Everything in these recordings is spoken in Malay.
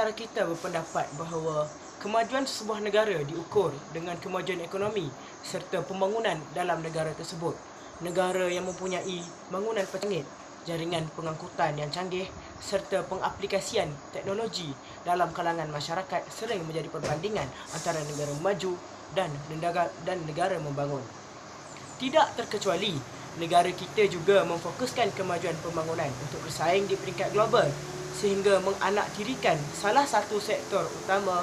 antara kita berpendapat bahawa kemajuan sebuah negara diukur dengan kemajuan ekonomi serta pembangunan dalam negara tersebut. Negara yang mempunyai bangunan pencangit, jaringan pengangkutan yang canggih serta pengaplikasian teknologi dalam kalangan masyarakat sering menjadi perbandingan antara negara maju dan negara membangun. Tidak terkecuali, negara kita juga memfokuskan kemajuan pembangunan untuk bersaing di peringkat global sehingga menganaktirikan salah satu sektor utama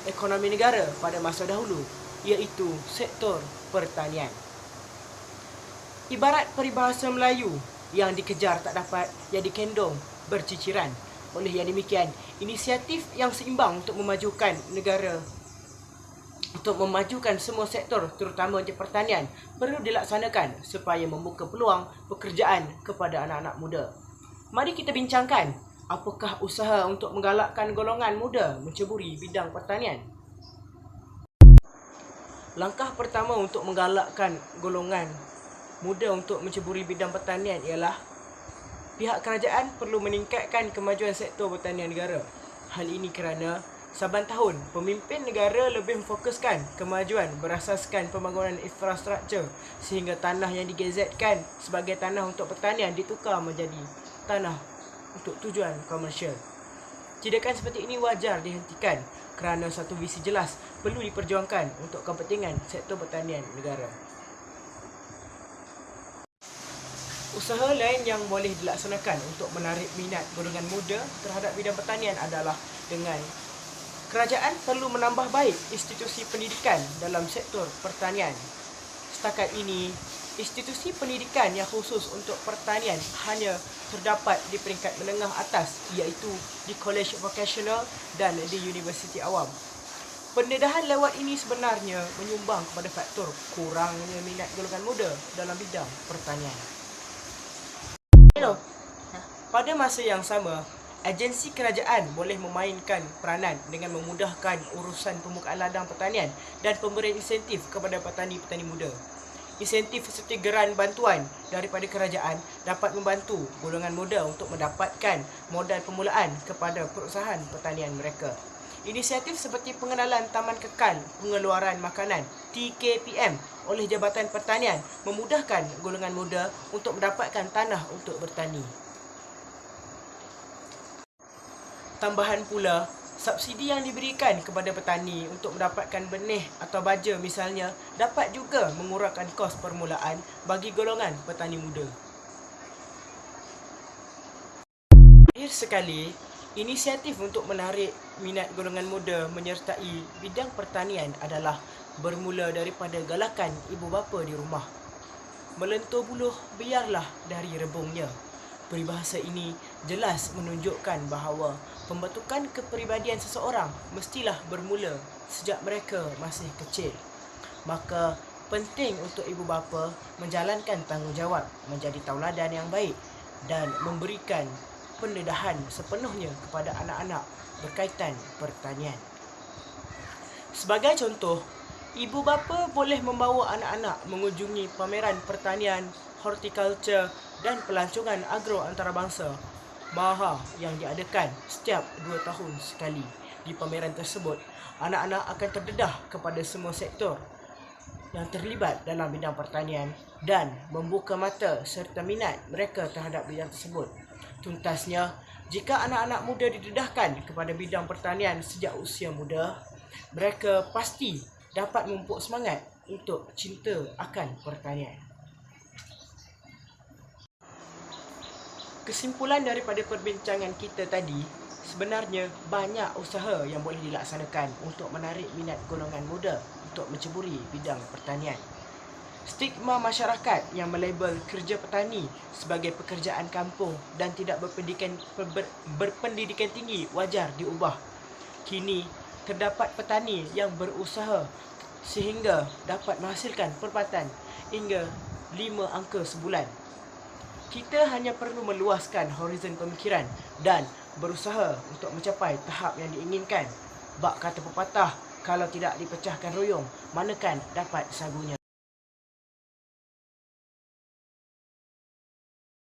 ekonomi negara pada masa dahulu, iaitu sektor pertanian. Ibarat peribahasa Melayu, yang dikejar tak dapat, yang dikendong berciciran. Oleh yang demikian, inisiatif yang seimbang untuk memajukan negara, untuk memajukan semua sektor terutama di pertanian perlu dilaksanakan supaya membuka peluang pekerjaan kepada anak-anak muda. Mari kita bincangkan apakah usaha untuk menggalakkan golongan muda menceburi bidang pertanian. Langkah pertama untuk menggalakkan golongan muda untuk menceburi bidang pertanian ialah pihak kerajaan perlu meningkatkan kemajuan sektor pertanian negara. Hal ini kerana saban tahun, pemimpin negara lebih memfokuskan kemajuan berasaskan pembangunan infrastruktur sehingga tanah yang digazetkan sebagai tanah untuk pertanian ditukar menjadi tanah untuk tujuan komersial. Tindakan seperti ini wajar dihentikan kerana satu visi jelas perlu diperjuangkan untuk kepentingan sektor pertanian negara. Usaha lain yang boleh dilaksanakan untuk menarik minat golongan muda terhadap bidang pertanian adalah dengan kerajaan perlu menambah baik institusi pendidikan dalam sektor pertanian. Setakat ini, institusi pendidikan yang khusus untuk pertanian hanya terdapat di peringkat menengah atas, iaitu di kolej vokasional dan di universiti awam. Pendedahan lewat ini sebenarnya menyumbang kepada faktor kurangnya minat golongan muda dalam bidang pertanian. Pada masa yang sama, agensi kerajaan boleh memainkan peranan dengan memudahkan urusan pembukaan ladang pertanian dan pemberian insentif kepada petani-petani muda. Insentif seperti geran bantuan daripada kerajaan dapat membantu golongan muda untuk mendapatkan modal permulaan kepada perusahaan pertanian mereka. Inisiatif seperti pengenalan Taman Kekal Pengeluaran Makanan (TKPM) oleh Jabatan Pertanian memudahkan golongan muda untuk mendapatkan tanah untuk bertani. Tambahan pula, subsidi yang diberikan kepada petani untuk mendapatkan benih atau baja misalnya dapat juga mengurangkan kos permulaan bagi golongan petani muda. Akhir sekali, inisiatif untuk menarik minat golongan muda menyertai bidang pertanian adalah bermula daripada galakan ibu bapa di rumah. Melentur buluh biarlah dari rebungnya. Peribahasa ini jelas menunjukkan bahawa pembentukan kepribadian seseorang mestilah bermula sejak mereka masih kecil. Maka penting untuk ibu bapa menjalankan tanggungjawab menjadi tauladan yang baik dan memberikan pendedahan sepenuhnya kepada anak-anak berkaitan pertanian. Sebagai contoh, ibu bapa boleh membawa anak-anak mengunjungi pameran pertanian, hortikultur dan pelancongan agro antarabangsa MAHA yang diadakan setiap 2 tahun sekali. Di pameran tersebut, anak-anak akan terdedah kepada semua sektor yang terlibat dalam bidang pertanian dan membuka mata serta minat mereka terhadap bidang tersebut. Tuntasnya, jika anak-anak muda didedahkan kepada bidang pertanian sejak usia muda, mereka pasti dapat memupuk semangat untuk cinta akan pertanian. Kesimpulan daripada perbincangan kita tadi, sebenarnya banyak usaha yang boleh dilaksanakan untuk menarik minat golongan muda untuk menceburi bidang pertanian. Stigma masyarakat yang melabel kerja petani sebagai pekerjaan kampung dan tidak berpendidikan tinggi wajar diubah. Kini, terdapat petani yang berusaha sehingga dapat menghasilkan pendapatan hingga 5 angka sebulan. Kita hanya perlu meluaskan horizon pemikiran dan berusaha untuk mencapai tahap yang diinginkan. Bak kata pepatah, kalau tidak dipecahkan ruyung, manakan dapat sagunya.